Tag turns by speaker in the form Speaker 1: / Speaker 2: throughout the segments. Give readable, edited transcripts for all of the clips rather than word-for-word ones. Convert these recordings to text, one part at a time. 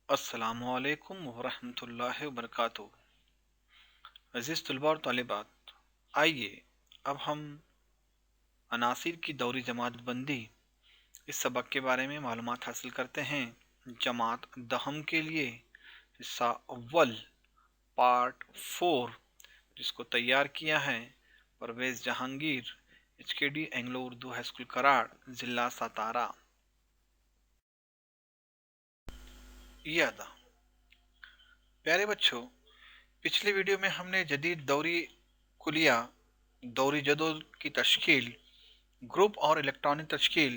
Speaker 1: अस्सलामुअलैकुम वरहमतुल्लाहि वबरकातुहू। अज़ीज़ तलबा और तालिबात, आइए अब हम अनासिर की दौरी जमात बंदी इस सबक के बारे में मालूमात हासिल करते हैं। जमात दहम के लिए हिस्सा अव्वल पार्ट 4, जिसको तैयार किया है Parvez Jahangir, HKD Anglo Urdu high school Karad, ज़िला सतारा। ये अदा प्यारे बच्चों, पिछले वीडियो में हमने जदीद दौरी कुलिया, दौरी जदोल की तश्कील, ग्रुप और इलेक्ट्रॉनिक तश्कील,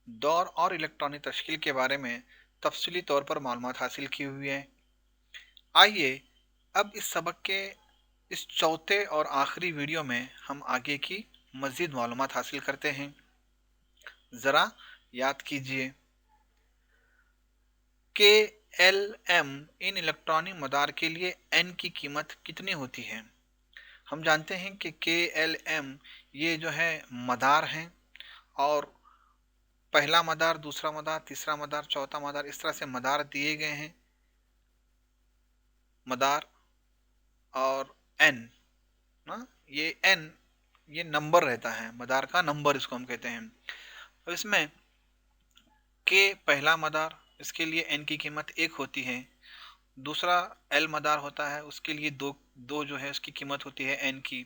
Speaker 1: दौर और इलेक्ट्रॉनिक तश्कील के बारे में तफसीली तौर पर मालूमात हासिल की हुई है। आइए अब इस सबक के इस चौथे और आखिरी वीडियो में हम आगे की मज़ीद मालूमात हासिल करते हैं। ज़रा याद कीजिए, के एल एम इन इलेक्ट्रॉनिक मदार के लिए एन की कीमत कितनी होती है। हम जानते हैं कि के एल एम ये जो है मदार हैं, और पहला मदार, दूसरा मदार, तीसरा मदार, चौथा मदार, इस तरह से मदार दिए गए हैं। मदार और एन ना, ये एन ये नंबर रहता है, मदार का नंबर इसको हम कहते हैं। तो इसमें के पहला मदार, इसके लिए एन की कीमत 1 होती है। दूसरा एल मदार होता है, उसके लिए दो जो है उसकी कीमत होती है एन की।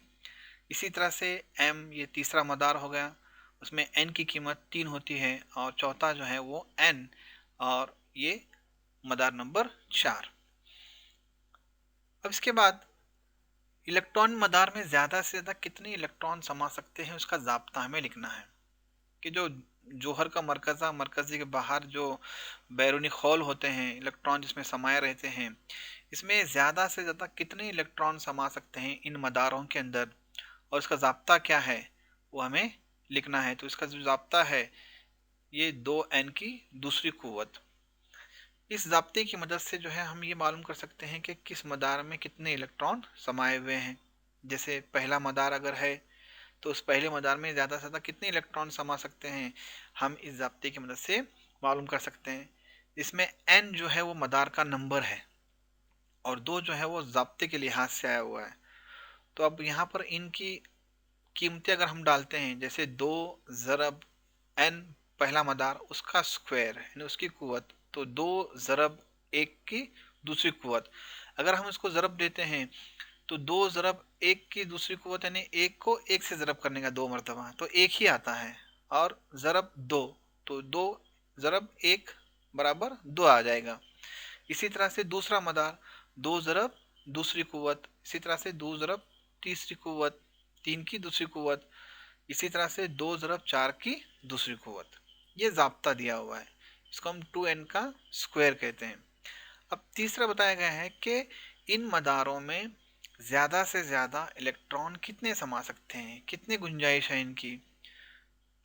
Speaker 1: इसी तरह से एम ये तीसरा मदार हो गया, उसमें एन की कीमत 3 होती है, और चौथा जो है वो एन, और ये मदार नंबर 4। अब इसके बाद इलेक्ट्रॉन मदार में ज़्यादा से ज़्यादा कितने इलेक्ट्रॉन समा सकते हैं, उसका ज़ाब्ता हमें लिखना है। कि जो जौहर का मरकज़ी के बाहर जो बैरूनी खौल होते हैं, इलेक्ट्रॉन जिसमें समाये रहते हैं, इसमें ज़्यादा से ज़्यादा कितने इलेक्ट्रॉन समा सकते हैं इन मदारों के अंदर, और इसका ज़ाब्ता क्या है वो हमें लिखना है। तो इसका जो ज़ाब्ता है ये 2n की दूसरी कुव्वत। इस ज़ाब्ते की मदद से जो है हम ये मालूम कर सकते हैं कि किस मदार में कितने इलेक्ट्रॉन समाये हुए हैं। जैसे पहला मदार अगर है तो उस पहले मदार में ज़्यादा से ज़्यादा कितने इलेक्ट्रॉन समा सकते हैं, हम इस ज़ाब्ते की मदद से मालूम कर सकते हैं। इसमें n जो है वो मदार का नंबर है, और 2 जो है वो ज़ाब्ते के लिहाज से आया हुआ है। तो अब यहाँ पर इनकी कीमतें अगर हम डालते हैं, जैसे 2 ज़रब n पहला मदार, उसका स्क्वायर यानी उसकी कुव्वत, तो 2 ज़रब 1 की दूसरी कुव्वत। अगर हम इसको ज़रब देते हैं तो 2 ज़रब 1 की दूसरी कुव्वत यानी 1 को 1 से ज़रब करने का 2 मरतबा, तो 1 ही आता है, और ज़रब 2, तो 2 ज़रब 1 बराबर 2 आ जाएगा। इसी तरह से दूसरा मदार, 2 ज़रब दूसरी कुव्वत, इसी तरह से 2 ज़रब तीसरी कुव्वत, 3 की दूसरी कुव्वत, इसी तरह से 2 ज़रब 4 की दूसरी कुव्वत। ये ज़ाब्ता दिया हुआ है, इसको हम 2n का स्क्वायर कहते हैं। अब तीसरा बताया गया है कि इन मदारों में ज़्यादा से ज़्यादा इलेक्ट्रॉन कितने समा सकते हैं, कितनी गुंजाइश है इनकी।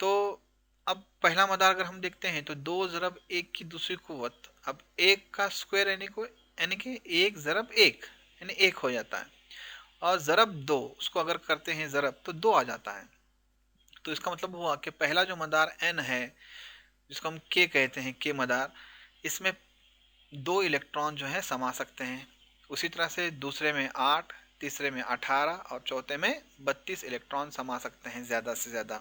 Speaker 1: तो अब पहला मदार अगर हम देखते हैं तो 2 ज़रब 1 की दूसरी कुव्वत, अब 1 का स्क्वायर यानी कि 1 ज़रब 1 यानी 1 हो जाता है, और ज़रब 2 उसको अगर करते हैं ज़रब तो 2 आ जाता है। तो इसका मतलब हुआ कि पहला जो मदार n है, जिसको हम k कहते हैं, k मदार, इसमें 2 इलेक्ट्रॉन जो है समा सकते हैं। उसी तरह से दूसरे में 8, तीसरे में 18, और चौथे में 32 इलेक्ट्रॉन समा सकते हैं ज़्यादा से ज़्यादा।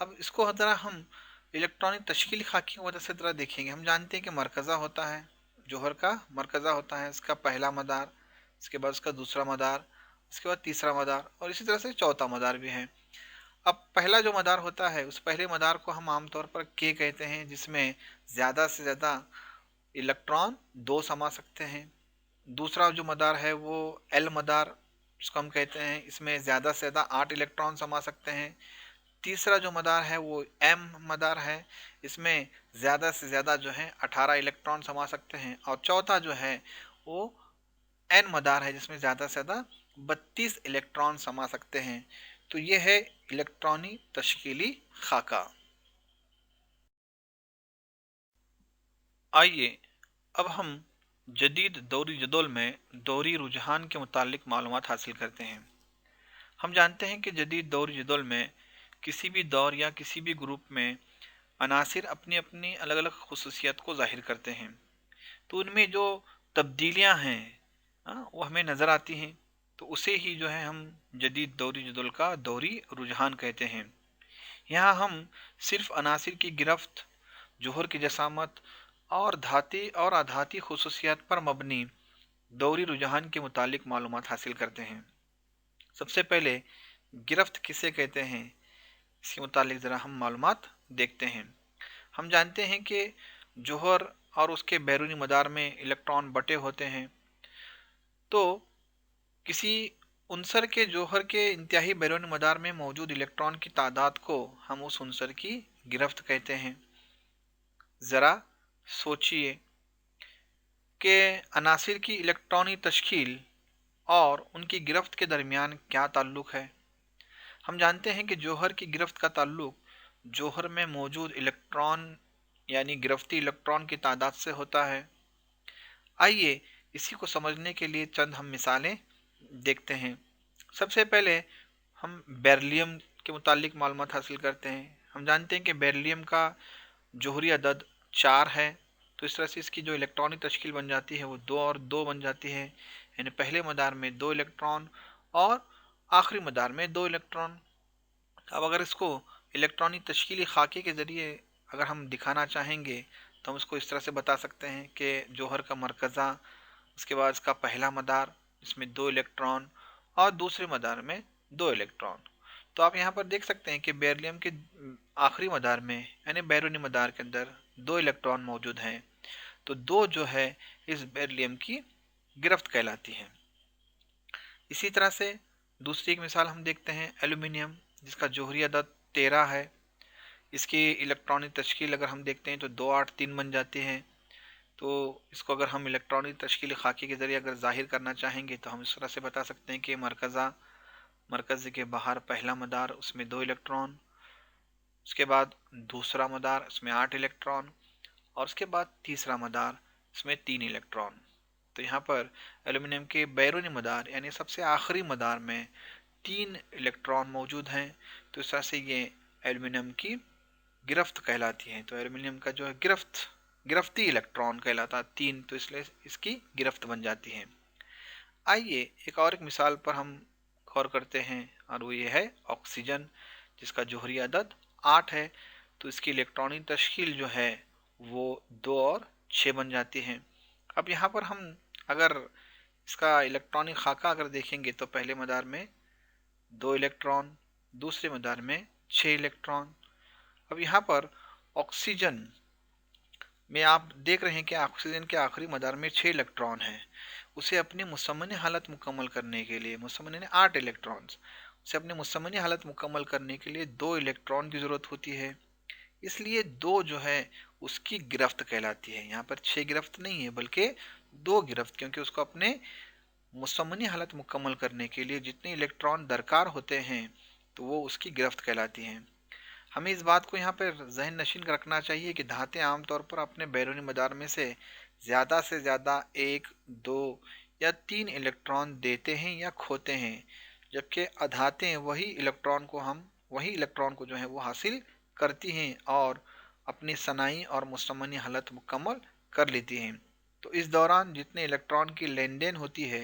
Speaker 1: अब इसको ज़रा हम इलेक्ट्रॉनिक तश्कील खाकी की वजह से ज़रा देखेंगे। हम जानते हैं कि मरकज़ा होता है, जौहर का मरकज़ा होता है, इसका पहला मदार, इसके बाद उसका दूसरा मदार, इसके बाद तीसरा मदार, और इसी तरह से चौथा मदार भी है। अब पहला जो मदार होता है, उस पहले मदार को हम आमतौर पर के कहते हैं, जिसमें ज़्यादा से ज़्यादा इलेक्ट्रॉन 2 समा सकते हैं। दूसरा जो मदार है वो एल मदार, जिसको हम कहते हैं, इसमें ज़्यादा से ज़्यादा 8 इलेक्ट्रॉन समा सकते हैं। तीसरा जो मदार है वो एम मदार है, इसमें ज़्यादा से ज़्यादा जो है 18 इलेक्ट्रॉन समा सकते हैं। और चौथा जो है वो एन मदार है, जिसमें ज़्यादा से ज़्यादा 32 इलेक्ट्रॉन समा सकते हैं। तो ये है इलेक्ट्रॉनी तश्कीली खाका। आइए अब हम जदीद दौरी जदौल में दौरी रुझान के मुतालिक मालूमात हासिल करते हैं। हम जानते हैं कि जदीद दौरी जदौल में किसी भी दौर या किसी भी ग्रुप में अनासिर अपनी अपनी अलग अलग खसूसियत को ज़ाहिर करते हैं। तो उनमें जो तब्दीलियां हैं वो हमें नज़र आती हैं। तो उसे ही जो है हम जदीद दौरी जदुल का दौरी रुझान कहते हैं। यहाँ हम सिर्फ अनासिर की गिरफ्त, जोहर की जसामत और धाती और अधाती खुसूसियात पर मबनी दौरी रुझान के मुतालिक मालूमात हासिल करते हैं। सबसे पहले गिरफ्त किसे कहते हैं, इसके मुतालिक ज़रा हम मालूमात देखते हैं। हम जानते हैं कि जोहर और उसके बैरूनी मदार में इलेक्ट्रॉन बटे होते हैं। तो किसी उनसर के जोहर के इंतहाई बैरूनी मदार में मौजूद इलेक्ट्रॉन की तादाद को हम उस उनसर की गिरफ्त कहते हैं। ज़रा सोचिए कि अनासिर की इलेक्ट्रॉनी तश्कील और उनकी गिरफ्त के दरमियान क्या ताल्लुक़ है। हम जानते हैं कि जोहर की गिरफ्त का ताल्लुक़ जोहर में मौजूद इलेक्ट्रॉन यानी गिरफ्ती इलेक्ट्रॉन की तादाद से होता है। आइए इसी को समझने के लिए चंद हम मिसालें देखते हैं। सबसे पहले हम बेरिलियम के मुतालिक मालूमात हासिल करते हैं। हम जानते हैं कि बेरिलियम का जोहरी अदद 4 है। तो इस तरह से इसकी जो इलेक्ट्रॉनिक तश्कील बन जाती है वो 2 और 2 बन जाती है, यानी पहले मदार में 2 इलेक्ट्रॉन और आखिरी मदार में 2 इलेक्ट्रॉन। अब अगर इसको इलेक्ट्रॉनिक तश्कीली खाके के ज़रिए अगर हम दिखाना चाहेंगे तो हम इसको इस तरह से बता सकते हैं कि जोहर का मरकज़ा, उसके बाद इसका पहला मदार इसमें 2 इलेक्ट्रॉन और दूसरे मदार में 2 इलेक्ट्रॉन। तो आप यहाँ पर देख सकते हैं कि बेरिलियम के आखिरी मदार में यानी बैरूनी मदार के अंदर 2 इलेक्ट्रॉन मौजूद हैं। तो 2 जो है इस बेरिलियम की गिरफ्त कहलाती है। इसी तरह से दूसरी एक मिसाल हम देखते हैं एल्यूमिनियम, जिसका जोहरी अदद 13 है। इसकी इलेक्ट्रॉनिक तश्कील अगर हम देखते हैं तो 2 8 3 बन जाती है। तो इसको अगर हम इलेक्ट्रॉनिक तश्कील खाके के ज़रिए अगर ज़ाहिर करना चाहेंगे तो हम इस तरह से बता सकते हैं कि मरकज़ के बाहर पहला मदार उसमें 2 इलेक्ट्रॉन, उसके बाद दूसरा मदार उसमें 8 इलेक्ट्रॉन और उसके बाद तीसरा मदार इसमें 3 इलेक्ट्रॉन। तो यहाँ पर एल्यूमिनियम के बैरूनी मदार यानी सबसे आखिरी मदार में 3 इलेक्ट्रॉन मौजूद हैं। तो इस तरह से ये एल्यूमिनियम की गिरफ्त कहलाती है। तो एल्यूमिनियम का जो है गिरफ्ती इलेक्ट्रॉन कहलाता है 3, तो इसलिए इसकी गिरफ्त बन जाती है। आइए एक मिसाल पर हम गौर करते हैं और वो ये है ऑक्सीजन, जिसका जोहरी अदद 8 है। तो इसकी इलेक्ट्रॉनिक तश्कील जो है वो 2 और 6 बन जाती है। अब यहाँ पर हम अगर इसका इलेक्ट्रॉनिक खाका अगर देखेंगे तो पहले मदार में 2 इलेक्ट्रॉन, दूसरे मदार में 6 इलेक्ट्रॉन। अब यहाँ पर ऑक्सीजन में आप देख रहे हैं कि ऑक्सीजन के आखिरी मदार में 6 इलेक्ट्रॉन है। उसे अपनी मुसम्मनी हालत मुकम्मल करने के लिए, मुसम्मनी ने 8 इलेक्ट्रॉन्स, उसे अपनी मुसम्मनी हालत मुकम्मल करने के लिए 2 इलेक्ट्रॉन की ज़रूरत होती है। इसलिए 2 जो है उसकी गिरफ्त कहलाती है। यहाँ पर 6 गिरफ्त नहीं है बल्कि 2 गिरफ्त, क्योंकि उसको अपने मुसम्मनी हालत मुकम्मल करने के लिए जितने इलेक्ट्रॉन दरकार होते हैं तो वो उसकी गिरफ्त कहलाती हैं। हमें इस बात को यहाँ पर जहन नशीन रखना चाहिए कि धातें आमतौर पर अपने बैरूनी मदार में से ज़्यादा 1, 2 या 3 इलेक्ट्रॉन देते हैं या खोते हैं, जबकि अधातें वही इलेक्ट्रॉन को जो है वो हासिल करती हैं और अपनी सनाई और मुसम्मनी हालत मुकम्मल कर लेती हैं। तो इस दौरान जितने इलेक्ट्रॉन की लेन देन होती है,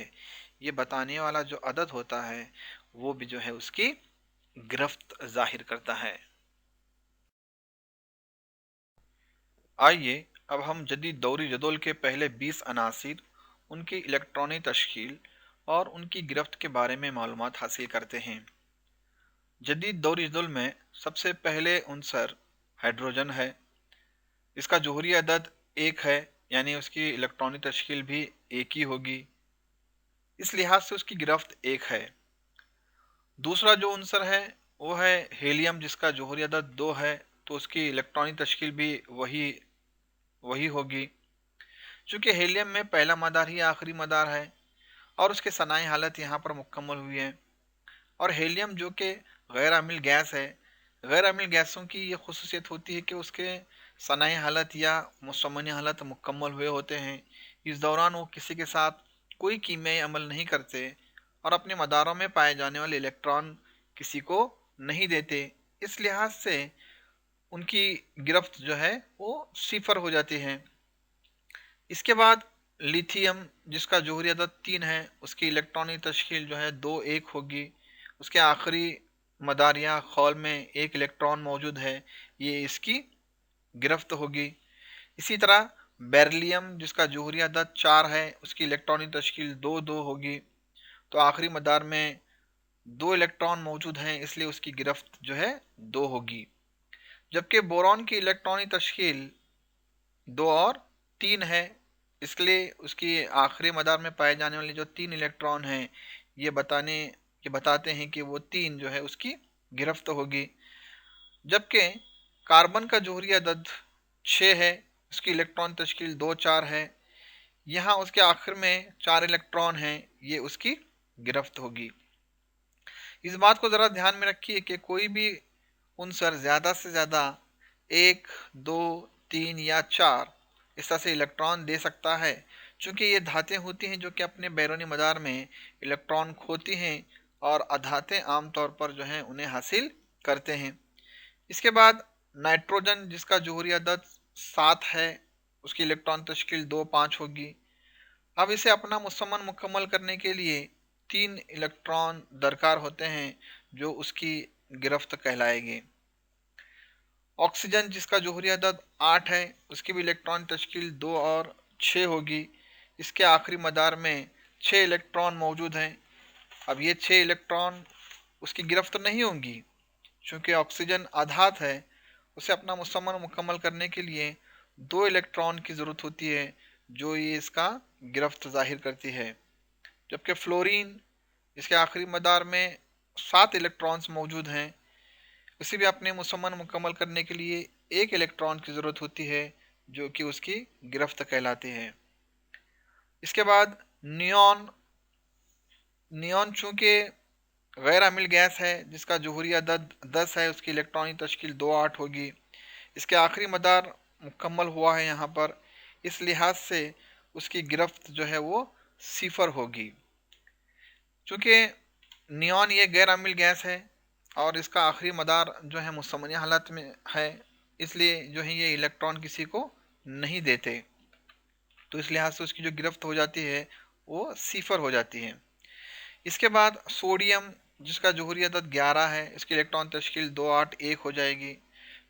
Speaker 1: ये बताने वाला जो अदद होता है वो भी जो है उसकी गिरफ्त जाहिर करता है। आइए अब हम जदीद दौरी जदौल के पहले 20 अनासिर, उनकी इलेक्ट्रॉनिक तश्कील और उनकी गिरफ्त के बारे में मालूमात हासिल करते हैं। जदीद दौरी जदौल में सबसे पहले उनसर हाइड्रोजन है। इसका जोहरी अदद 1 है, यानी उसकी इलेक्ट्रॉनिक तश्कील भी 1 ही होगी। इस लिहाज से उसकी गिरफ्त 1 है। दूसरा जो उनसर है वो है हीलियम, जिसका जोहरी अदद 2 है। तो उसकी इलेक्ट्रॉनिक तश्कील भी वही होगी। चूंकि हीलियम में पहला मदार ही आखिरी मदार है और उसके सनाई हालत यहाँ पर मुकम्मल हुई है। और हीलियम जो कि गैर अम्ल गैस है, गैर अम्ल गैसों की ये खुसूसियत होती है कि उसके सनाई हालत या मुसम्मनी हालत मुकम्मल हुए होते हैं। इस दौरान वो किसी के साथ कोई कीमियाई अमल नहीं करते और अपने मदारों में पाए जाने वाले इलेक्ट्रॉन किसी को नहीं देते। इस लिहाज से उनकी गिरफ्त जो है वो सिफर हो जाती है। इसके बाद लिथियम जिसका जोहरी अदद 3 है, उसकी इलेक्ट्रॉनिक तश्कील जो है 2 1 होगी। उसके आखिरी मदार या खौल में एक इलेक्ट्रॉन मौजूद है, ये इसकी गिरफ्त होगी। इसी तरह बेरिलियम जिसका जोहरी अदद 4 है, उसकी इलेक्ट्रॉनिक तश्कील 2 2 होगी। तो आखिरी मदार में 2 इलेक्ट्रॉन मौजूद हैं, इसलिए उसकी गिरफ्त जो है 2 होगी। जबकि बोरॉन की इलेक्ट्रॉनिक तश्कील 2 और 3 है, इसलिए उसकी आखिरी मदार में पाए जाने वाले जो 3 इलेक्ट्रॉन हैं, ये बताते हैं कि वो 3 जो है उसकी गिरफ्त होगी। जबकि कार्बन का जोहरी अदद 6 है, उसकी इलेक्ट्रॉन तश्कील 2 4 है। यहाँ उसके आखिर में 4 इलेक्ट्रॉन हैं, ये उसकी गिरफ्त होगी। इस बात को ज़रा ध्यान में रखिए कि कोई भी उनसर ज़्यादा से ज़्यादा 1 2 3 या 4 इस तरह से इलेक्ट्रॉन दे सकता है, चूँकि ये धातें होती हैं जो कि अपने बैरूनी मदार में इलेक्ट्रॉन खोती हैं और अधातें आमतौर पर जो हैं उन्हें हासिल करते हैं। इसके बाद नाइट्रोजन जिसका जोहरी अदद 7 है, उसकी इलेक्ट्रॉन तश्कील 2 5 होगी। अब इसे अपना मुसम्मन मुकम्मल करने के लिए 3 इलेक्ट्रॉन दरकार होते हैं, जो उसकी गिरफ्त कहलाएंगे। ऑक्सीजन जिसका जोहरी अदद 8 है, उसकी भी इलेक्ट्रॉन तश्कील 2 और 6 होगी। इसके आखिरी मदार में 6 इलेक्ट्रॉन मौजूद हैं। अब ये 6 इलेक्ट्रॉन उसकी गिरफ्त नहीं होंगी, चूँकि ऑक्सीजन आधात है। उसे अपना मुसम्मन मुकम्मल करने के लिए 2 इलेक्ट्रॉन की ज़रूरत होती है, जो ये इसका गिरफ्त ज़ाहिर करती है। जबकि फ्लोरीन इसके आखिरी मदार में 7 इलेक्ट्रॉन्स मौजूद हैं। उसे भी अपने मुसम्मन मुकम्मल करने के लिए 1 इलेक्ट्रॉन की ज़रूरत होती है, जो कि उसकी गिरफ्त कहलाती है। इसके बाद नियॉन नियॉन चूँकि गैर अम्ल गैस है, जिसका जोहरी अदद 10 है, उसकी इलेक्ट्रॉनिक तश्कील 2 8 होगी। इसके आखिरी मदार मुकम्मल हुआ है यहाँ पर, इस लिहाज से उसकी गिरफ्त जो है वो 0 होगी। चूँकि नियॉन ये गैर अम्ल गैस है और इसका आखिरी मदार जो है मुसम्मन हालत में है, इसलिए जो है ये इलेक्ट्रॉन किसी को नहीं देते, तो इस लिहाज से उसकी जो गिरफ्त हो जाती है वो 0 हो जाती है। इसके बाद सोडियम जिसका जोहरी अदद 11 है, इसकी इलेक्ट्रॉन तश्कील 2 8 1 हो जाएगी।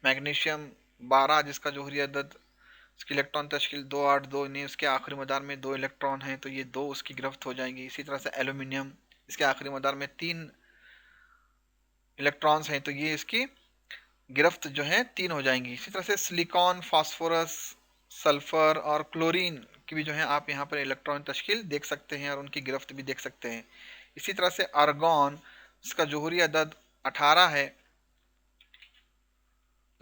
Speaker 1: मैग्नीशियम 12 जिसका जोहरी अदद, इसकी इलेक्ट्रॉन तश्कील 2 8 2 नहीं, उसके आखिरी मदार में 2 इलेक्ट्रॉन हैं, तो ये 2 उसकी गिरफ्त हो जाएंगी। इसी तरह से एल्यूमिनियम, इसके आखिरी मदार में 3 इलेक्ट्रॉन्स हैं, तो ये इसकी गिरफ्त जो है 3 हो जाएंगी। इसी तरह से सिलिकॉन, फास्फोरस, सल्फर और क्लोरीन की भी जो है आप यहाँ पर इलेक्ट्रॉन तश्कील देख सकते हैं और उनकी गिरफ्त भी देख सकते हैं। इसी तरह से आर्गॉन इसका जोहरी अदद 18 है,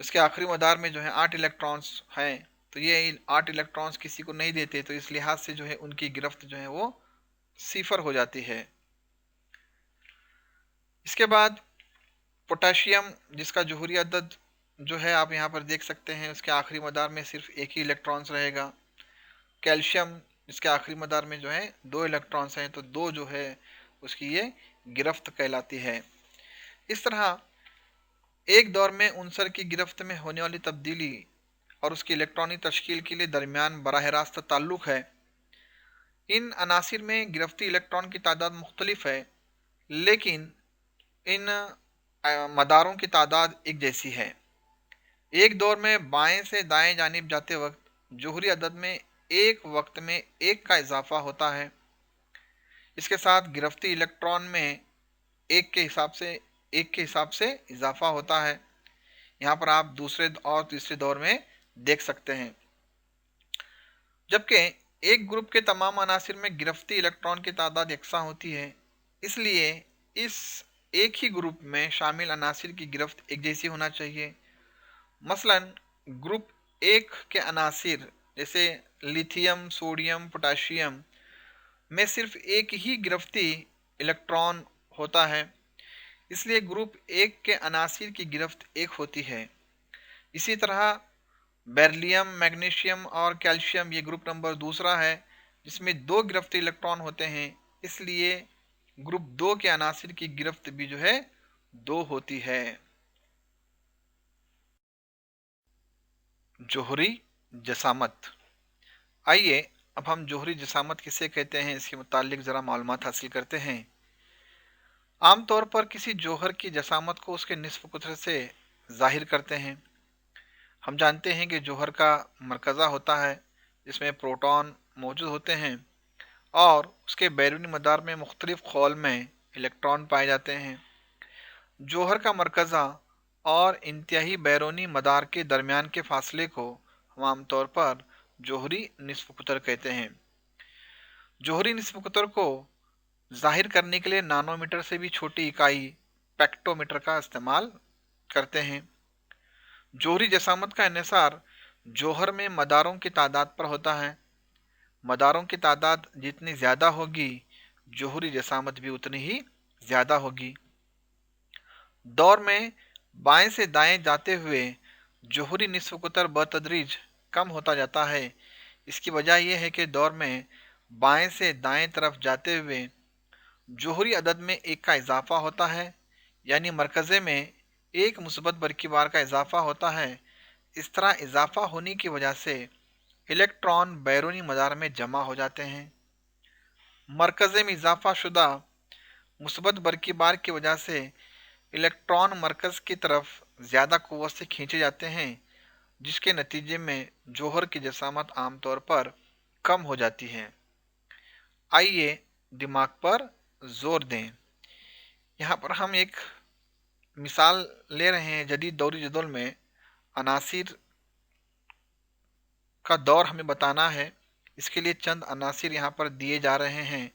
Speaker 1: इसके आखिरी मदार में जो है 8 इलेक्ट्रॉन्स हैं, तो ये 8 इलेक्ट्रॉन्स किसी को नहीं देते, तो इस लिहाज से जो है उनकी गिरफ्त जो है वो 0 हो जाती है। इसके बाद पोटाशियम जिसका जोहरी अदद जो है आप यहाँ पर देख सकते हैं, उसके आखिरी मदार में सिर्फ एक ही इलेक्ट्रॉन्स रहेगा। कैल्शियम इसके आखिरी मदार में जो है 2 इलेक्ट्रॉन्स हैं, तो 2 जो है उसकी ये गिरफ्त कहलाती है। इस तरह एक दौर में उनसर की गिरफ्त में होने वाली तब्दीली और उसकी इलेक्ट्रॉनिक तश्कील के लिए दरमियान बराह रास्त ताल्लुक़ है। इन अनासिर में गिरफ्ती इलेक्ट्रॉन की तादाद मुख्तलिफ है, लेकिन इन मदारों की तादाद एक जैसी है। एक दौर में बाएं से दाएं जानिब जाते वक्त जोहरी अदद में एक वक्त में एक का इजाफा होता है। इसके साथ गिरफ्ती इलेक्ट्रॉन में एक के हिसाब से इजाफा होता है। यहाँ पर आप दूसरे और तीसरे दौर में देख सकते हैं। जबकि एक ग्रुप के तमाम अनासिर में गिरफ्ती इलेक्ट्रॉन की तादाद यकसा होती है, इसलिए इस एक ही ग्रुप में शामिल अनासिर की गिरफ्त एक जैसी होना चाहिए। मसलन ग्रुप एक के अनासिर जैसे लिथियम, सोडियम, पोटाशियम में सिर्फ एक ही गिरफ्ती इलेक्ट्रॉन होता है, इसलिए ग्रुप एक के अनासिर की गिरफ्त एक होती है। इसी तरह बेरिलियम, मैग्नीशियम और कैल्शियम ये ग्रुप नंबर दूसरा है, जिसमें 2 गिरफ्ती इलेक्ट्रॉन होते हैं, इसलिए ग्रुप 2 के अनासिर की गिरफ्त भी जो है 2 होती है। जोहरी जसामत। आइए अब हम जोहरी जसामत किसे कहते हैं इसके मुतालिक ज़रा मालूमात हासिल करते हैं। आमतौर पर किसी जौहर की जसामत को उसके निस्फ कुतर से जाहिर करते हैं। हम जानते हैं कि जौहर का मरकज़ा होता है जिसमें प्रोटॉन मौजूद होते हैं और उसके बैरूनी मदार में मुख्तलिफ खौल में इलेक्ट्रॉन पाए जाते हैं। जौहर का मरकज़ा और इंतहाई बैरूनी मदार के दरमियान के फासले को हम आमतौर पर जौहरी निस्फ कुतर कहते हैं। जौहरी निस्फ कुतर को जाहिर करने के लिए नानोमीटर से भी छोटी इकाई पेक्टोमीटर का इस्तेमाल करते हैं। जौहरी जसामत का इन्हिसार जौहर में मदारों की तादाद पर होता है। मदारों की तादाद जितनी ज़्यादा होगी जौहरी जसामत भी उतनी ही ज़्यादा होगी। दौर में बाएं से दाएं जाते हुए जौहरी निस्फ कुतर बतदरीज कम होता जाता है। इसकी वजह यह है कि दौर में बाएं से दाएं तरफ जाते हुए जौहरी अदद में एक का इजाफा होता है, यानी मरकज़े में एक मुस्बत बरकीबार का इजाफा होता है। इस तरह इजाफा होने की वजह से इलेक्ट्रॉन बैरूनी मदार में जमा हो जाते हैं। मरकज़े में इजाफा शुदा मुस्बत बरकीबार की वजह से इलेक्ट्रॉन मरकज़ की तरफ ज़्यादा क़ुव्वत से खींचे जाते हैं, जिसके नतीजे में जौहर की जसामत आमतौर पर कम हो जाती है। आइए दिमाग पर जोर दें। यहाँ पर हम एक मिसाल ले रहे हैं। जदीद दौरी जदौल में अनासिर का दौर हमें बताना है। इसके लिए चंद अनासिर यहाँ पर दिए जा रहे हैं,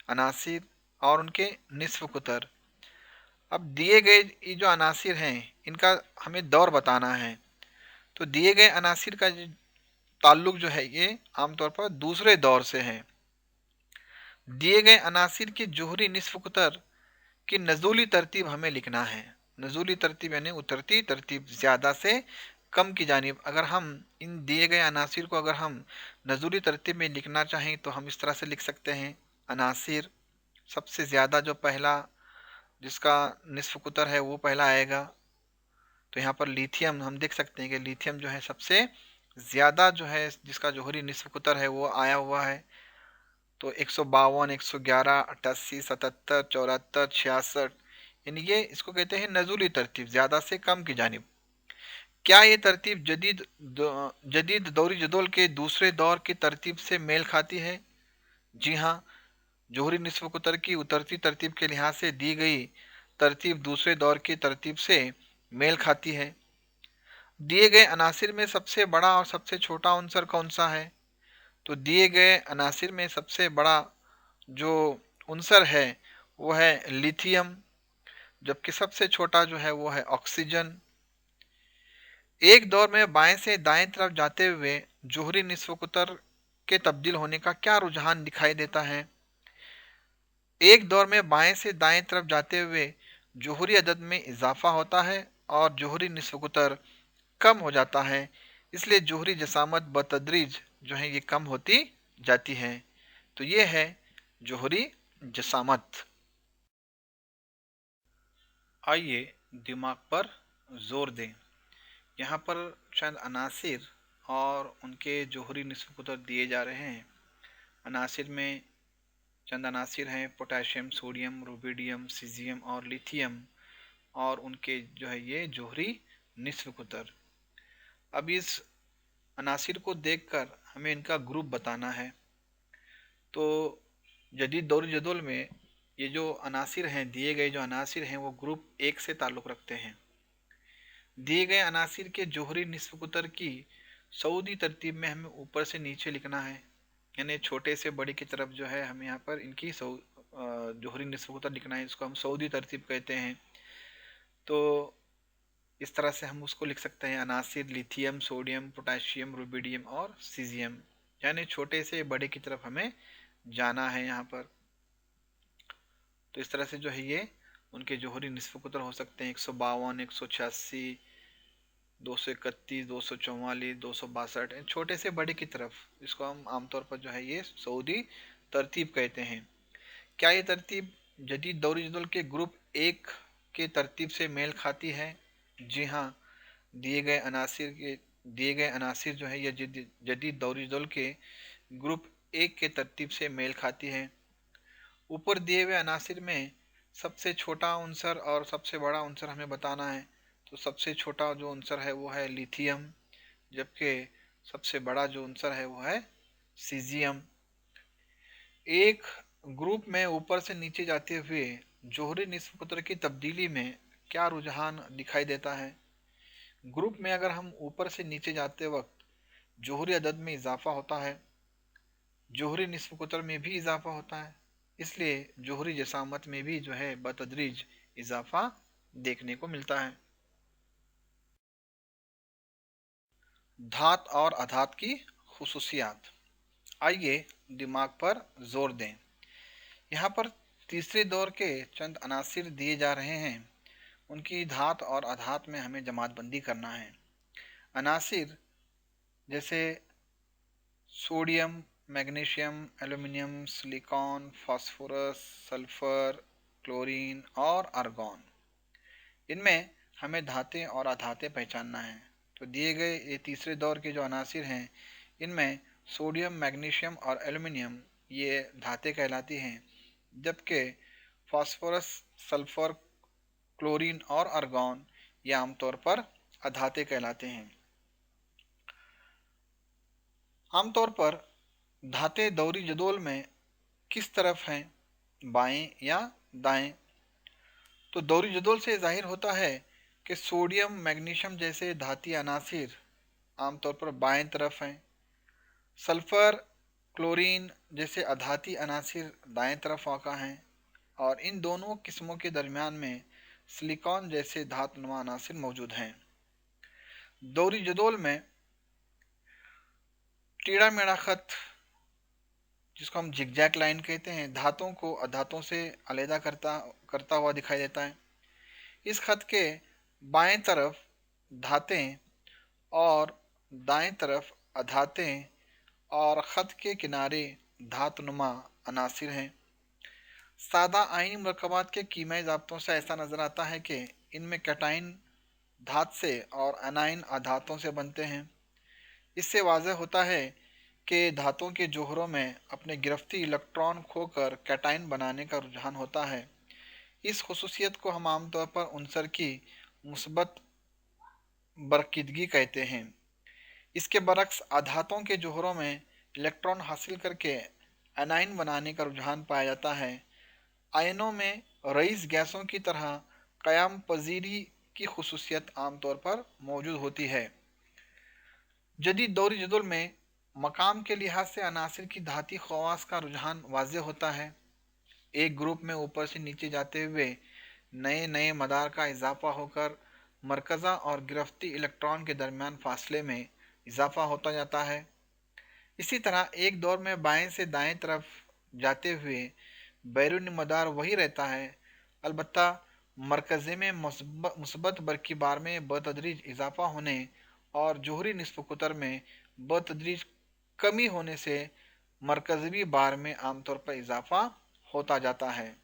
Speaker 1: अनासिर और उनके निस्फ कुतर। अब दिए गए ये जो अनासिर हैं इनका हमें दौर बताना है। तो दिए गए अनासिर का ताल्लुक जो है ये आमतौर पर दूसरे दौर से है। दिए गए अनासिर के जोहरी निस्फ कुतर की नज़ूली तरतीब हमें लिखना है। नज़ूली तरतीब यानी उतरती तरतीब, ज़्यादा से कम की जानिब। अगर हम इन दिए गए अनासिर को अगर हम नज़ूली तरतीब में लिखना चाहें तो हम इस तरह से लिख सकते हैं। अनासिर सबसे ज़्यादा जो पहला जिसका निस्फ कुतर है वो पहला आएगा। तो यहाँ पर लिथियम हम देख सकते हैं कि लिथियम जो है सबसे ज़्यादा जो है जिसका जोहरी निस्फ कुतर है वो आया हुआ है। तो 152, 111, 88, 77, 74, 66, यानी ये इसको कहते हैं नज़ूली तरतीब, ज़्यादा से कम की जानिब। क्या ये तरतीब जदीद दौरी जदौल के दूसरे दौर की तरतीब से मेल खाती है? जी हाँ, जोहरी निस्फ कुतर की उतरती तरतीब के लिहाज से दी गई तरतीब दूसरे दौर की तरतीब से मेल खाती है। दिए गए अनासिर में सबसे बड़ा और सबसे छोटा उनसर कौन सा है? तो दिए गए अनासिर में सबसे बड़ा जो उनसर है वो है लिथियम, जबकि सबसे छोटा जो है वो है ऑक्सीजन। एक दौर में बाएं से दाएं तरफ जाते हुए जोहरी निस्फ कुतर के तब्दील होने का क्या रुझान दिखाई देता है? एक दौर में बाएं से दाएं तरफ जाते हुए जोहरी अदद में इजाफा होता है और जोहरी निस्फ कुतर कम हो जाता है। इसलिए जोहरी जसामत बतदरीज जो है ये कम होती जाती है। तो ये है जोहरी जसामत। आइए दिमाग पर जोर दें। यहाँ पर चंद अनासिर और उनके जोहरी निस्फ कुतर दिए जा रहे हैं। अनासिर में चंद अनासिर हैं पोटेशियम, सोडियम, रुबिडियम, सीजियम और लिथियम, और उनके जो है ये जोहरी निस्फ कुतर। अब इस अनासिर को देखकर हमें इनका ग्रुप बताना है। तो जदीद दौर जदौल में ये जो अनासिर हैं, दिए गए जो अनासिर हैं वो ग्रुप एक से ताल्लुक़ रखते हैं। दिए गए अनासिर के जोहरी निस्फ कुतर की सऊदी तरतीब में हमें ऊपर से नीचे लिखना है, यानी छोटे से बड़े की तरफ जो है हमें यहाँ पर इनकी जोहरी निस्फ कुतर लिखना है। इसको हम सऊदी तरतीब कहते हैं। तो इस तरह से हम उसको लिख सकते हैं अनासिर लिथियम, सोडियम, पोटेशियम, रुबिडियम और सीजियम, यानी छोटे से बड़े की तरफ हमें जाना है यहाँ पर। तो इस तरह से जो है ये उनके जोहरी निस्फ कुतर हो सकते हैं 152, 186, 231, 244, 262, छोटे से बड़े की तरफ। इसको हम आमतौर पर जो है ये सऊदी तरतीब कहते हैं। क्या ये तरतीब जदीद दौरी जदौल के ग्रुप एक के तरतीब से मेल खाती है? जी हाँ, दिए गए अनासिर के दिए गए अनासिर जो है यह जदीद दौरी जदोल के ग्रुप 1 के तरतीब से मेल खाती है। ऊपर दिए हुए अनासिर में सबसे छोटा अंसर और सबसे बड़ा अंसर हमें बताना है। तो सबसे छोटा जो अंसर है वो है लिथियम, जबकि सबसे बड़ा जो अंसर है वो है सीजियम। एक ग्रुप में ऊपर से नीचे जाते हुए जोहरी निस्फ कुतर की तब्दीली में क्या रुझान दिखाई देता है? ग्रुप में अगर हम ऊपर से नीचे जाते वक्त जोहरी अदद में इजाफा होता है, जोहरी निस्फ कुतर में भी इजाफा होता है, इसलिए जोहरी जसामत में भी जो है बतदरीज इजाफा देखने को मिलता है। धात और अधात की खुसूसियात, आइए दिमाग पर जोर दें। यहाँ पर तीसरे दौर के चंद अनासिर दिए जा रहे हैं, उनकी धात और अधात में हमें जमात बंदी करना है। अनासिर जैसे sodium, magnesium, aluminium, silicon, phosphorus, sulphur, chlorine और आर्गॉन, इनमें हमें धातें और अधातें पहचानना है। तो दिए गए ये तीसरे दौर के जो अनासिर हैं, इनमें सोडियम, मैग्नीशियम और एल्यूमिनियम ये धातें कहलाती हैं, जबकि फास्फोरस, सल्फर, क्लोरीन और आर्गॉन ये आमतौर पर अधाते कहलाते हैं। आमतौर पर धाते दौरी जदोल में किस तरफ हैं, बाएं या दाएं? तो दौरी जदोल से जाहिर होता है कि सोडियम, मैग्नीशियम जैसे धाती अनासिर आमतौर पर बाएं तरफ हैं, सल्फर, क्लोरीन जैसे अधाती अनासिर दाएं तरफ वाक़ा हैं, और इन दोनों किस्मों के दरमियान में सिलिकॉन जैसे धातुनुमा अनासिर मौजूद हैं। दौरी जदोल में टेढ़ा मेढ़ा खत, जिसको हम जिगजैग लाइन कहते हैं, धातों को अधातों से अलहदा करता हुआ दिखाई देता है। इस खत के बाएं तरफ धातें और दाएं तरफ अधातें और खत के किनारे धातुनुमा अनासिर हैं। सादा आयनी मरकबात के कीमियाई ज़ाब्तों से ऐसा नज़र आता है कि इनमें कैटाइन धात से और अनाइन अधातों से बनते हैं। इससे वाज़ेह होता है कि धातों के जोहरों में अपने गिरफ्ती इलेक्ट्रॉन खोकर कैटाइन बनाने का रुझान होता है। इस खुसूसियत को हम आमतौर पर उनसर की मुस्बत बरकिदगी कहते हैं। इसके बरक्स अधातों के जोहरों में इलेक्ट्रॉन हासिल करके एनाइन बनाने का रुझान पाया जाता है। आयनों में रईस गैसों की तरह क़याम पजीरी की खुसूसियत आमतौर पर मौजूद होती है। जदीद दौरी जदुल में मकाम के लिहाज से अनासिर की धाती खवास का रुझान वाज़ेह होता है। एक ग्रुप में ऊपर से नीचे जाते हुए नए नए मदार का इजाफा होकर मरकज़ा और गिरफ्ती इलेक्ट्रॉन के दरमियान फासले में इजाफा होता जाता है। इसी तरह एक दौर में बाएं से दाएं तरफ जाते हुए बैरूनी मदार वही रहता है, अलबत्ता मरकज़े में मुस्बत बरकी बार में बतदरीज इजाफा होने और जोहरी निस्फ कुतर में बतदरीज कमी होने से मरकज़वी बार में आमतौर पर इजाफा होता जाता है,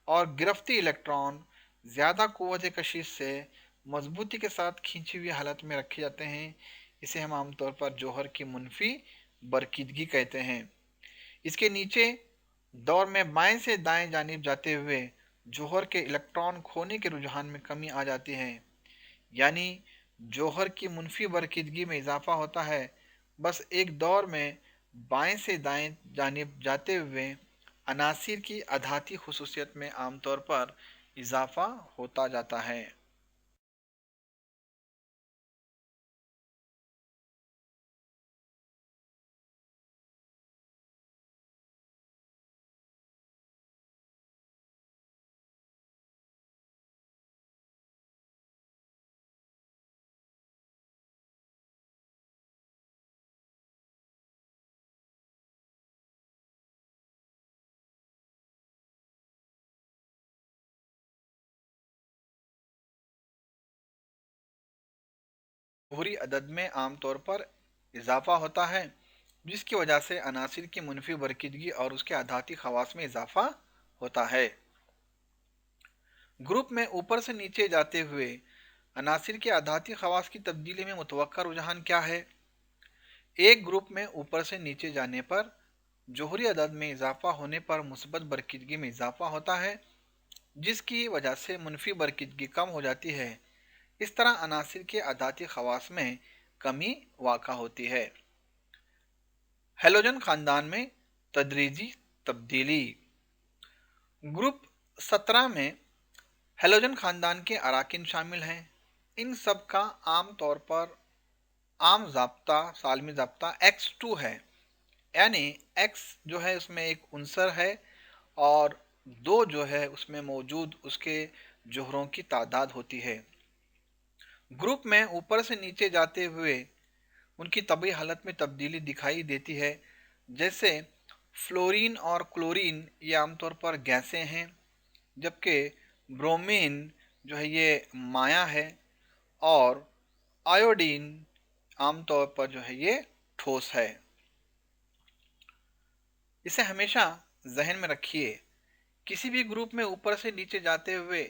Speaker 1: और गिरफ्ती इलेक्ट्रॉन ज़्यादा क़ुव्वत कशीश से मजबूती के साथ खींची हुई हालत में रखे जाते हैं। इसे हम आमतौर पर जोहर की मुनफी बरकीदगी कहते हैं। इसके नीचे दौर में बाएं से दाएं जानिब जाते हुए जोहर के इलेक्ट्रॉन खोने के रुझान में कमी आ जाती है, यानी जोहर की मुनफी बरकीदगी में इजाफा होता है। बस एक दौर में बाएं से दाएं जानिब जाते हुए अनासिर की अधाती खुसूसियत में आमतौर पर इजाफा होता जाता है। जोहरी अदद में आमतौर पर इजाफा होता है, जिसकी वजह से अनासिर की मुनफी बरकीदगी और उसके अधाती खवास में इजाफा होता है। ग्रुप में ऊपर से नीचे जाते हुए अनासिर के आधाती खवास की तब्दीली में मुतवक्का रुझान क्या है? एक ग्रुप में ऊपर से नीचे जाने पर जोहरी अदद में इजाफा होने पर मुस्बत बरकीदगी में इजाफा होता है, जिसकी वजह से मुनफी बरकीदगी कम हो जाती है। इस तरह अनासिर के आधाती खवास में कमी वाक़ा होती है। हेलोजन खानदान में तदरीजी तब्दीली। ग्रुप 17 में हेलोजन खानदान के अराकिन शामिल हैं। इन सब का आम तौर पर आम ज़ाब्ता सालमी ज़ाब्ता X2 है, यानी X जो है उसमें एक उनसर है और 2 जो है उसमें मौजूद उसके जोहरों की तादाद होती है। ग्रुप में ऊपर से नीचे जाते हुए उनकी तबी हालत में तब्दीली दिखाई देती है, जैसे फ्लोरीन और क्लोरीन ये आमतौर पर गैसें हैं, जबकि ब्रोमीन जो है ये माया है और आयोडीन आमतौर पर जो है ये ठोस है। इसे हमेशा जहन में रखिए। किसी भी ग्रुप में ऊपर से नीचे जाते हुए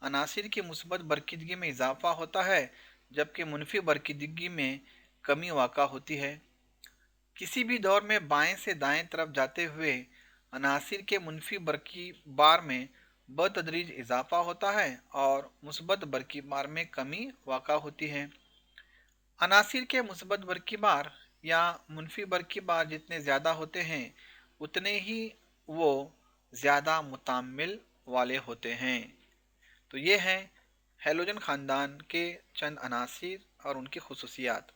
Speaker 1: अनासिर की मुस्बत बरकीदगी में इजाफा होता है, जबकि मुनफी बरकीदगी में कमी वाक़ा होती है। किसी भी दौर में बाएं से दाएं तरफ जाते हुए अनासिर के मुनफी बरकीबार में बतदरीज इजाफा होता है और मुस्बत बरकीबार में कमी वाक़ा होती है। अनासिर के मुस्बत बरकीबार या मुनफी बरकीबार जितने ज़्यादा होते हैं उतने ही वो ज़्यादा मुताम्मिल वाले होते हैं। तो ये हैं हैलोजन ख़ानदान के चंद अनासिर और उनकी खुसूसियात।